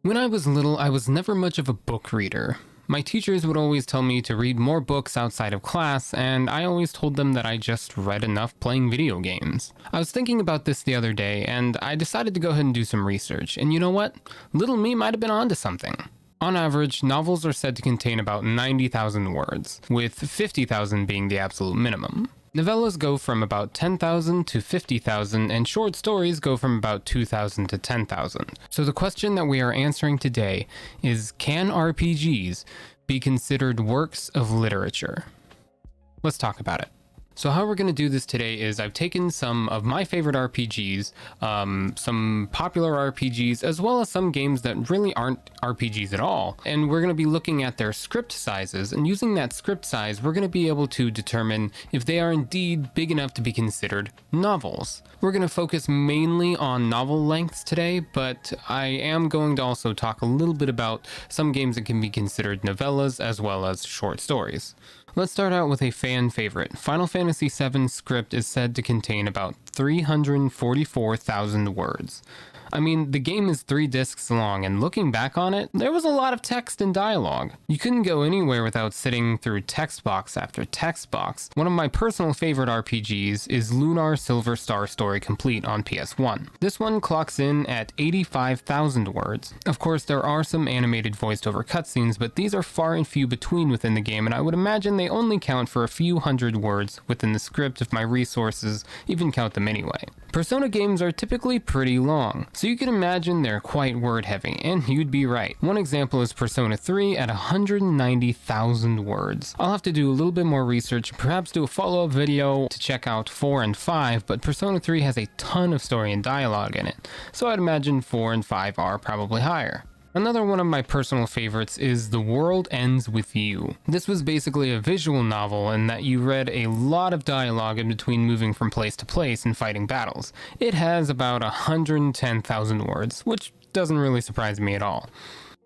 When I was little, I was never much of a book reader. My teachers would always tell me to read more books outside of class, and I always told them that I just read enough playing video games. I was thinking about this the other day, and I decided to go ahead and do some research, and you know what? Little me might have been onto something. On average, novels are said to contain about 90,000 words, with 50,000 being the absolute minimum. Novellas go from about 10,000 to 50,000, and short stories go from about 2,000 to 10,000. So the question that we are answering today is, can RPGs be considered works of literature? Let's talk about it. So how we're going to do this today is I've taken some of my favorite RPGs, some popular RPGs, as well as some games that really aren't RPGs at all. And we're going to be looking at their script sizes, and using that script size, we're going to be able to determine if they are indeed big enough to be considered novels. We're going to focus mainly on novel lengths today, but I am going to also talk a little bit about some games that can be considered novellas as well as short stories. Let's start out with a fan favorite. Final Fantasy VII script is said to contain about 344,000 words. I mean, the game is 3 discs long, and looking back on it, there was a lot of text and dialogue. You couldn't go anywhere without sitting through text box after text box. One of my personal favorite RPGs is Lunar Silver Star Story Complete on PS1. This one clocks in at 85,000 words. Of course, there are some animated voiced over cutscenes, but these are far and few between within the game, and I would imagine they only count for a few hundred words within the script if my resources even count them anyway. Persona games are typically pretty long, so you can imagine they're quite word heavy, and you'd be right. One example is Persona 3 at 190,000 words. I'll have to do a little bit more research, perhaps do a follow-up video to check out 4 and 5, but Persona 3 has a ton of story and dialogue in it, so I'd imagine 4 and 5 are probably higher. Another one of my personal favorites is The World Ends With You. This was basically a visual novel in that you read a lot of dialogue in between moving from place to place and fighting battles. It has about 110,000 words, which doesn't really surprise me at all.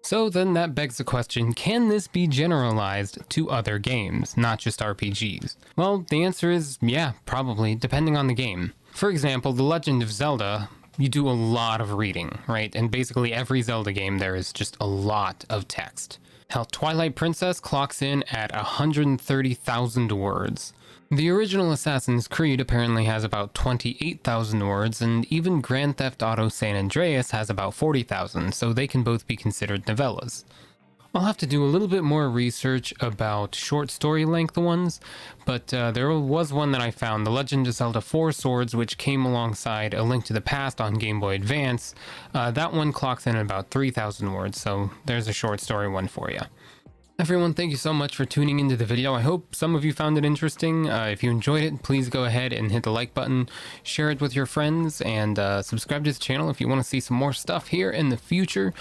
So then that begs the question, can this be generalized to other games, not just RPGs? Well, the answer is yeah, probably, depending on the game. For example, The Legend of Zelda, you do a lot of reading, right? And basically every Zelda game there is just a lot of text. Hell, Twilight Princess clocks in at 130,000 words. The original Assassin's Creed apparently has about 28,000 words, and even Grand Theft Auto San Andreas has about 40,000, so they can both be considered novellas. I'll have to do a little bit more research about short story length ones, but there was one that I found, The Legend of Zelda 4 Swords, which came alongside A Link to the Past on Game Boy Advance. That one clocks in at about 3,000 words, so there's a short story one for you. Everyone, thank you so much for tuning into the video. I hope some of you found it interesting. If you enjoyed it, please go ahead and hit the like button, share it with your friends, and subscribe to this channel if you want to see some more stuff here in the future.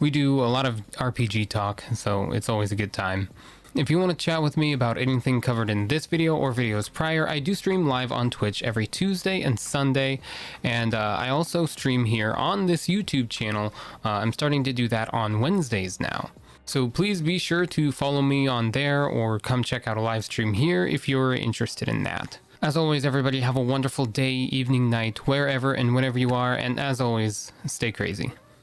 We do a lot of RPG talk, so it's always a good time. If you want to chat with me about anything covered in this video or videos prior, I do stream live on Twitch every Tuesday and Sunday, and I also stream here on this YouTube channel. I'm starting to do that on Wednesdays now. So please be sure to follow me on there or come check out a live stream here if you're interested in that. As always, everybody have a wonderful day, evening, night, wherever and whenever you are, and as always, stay crazy.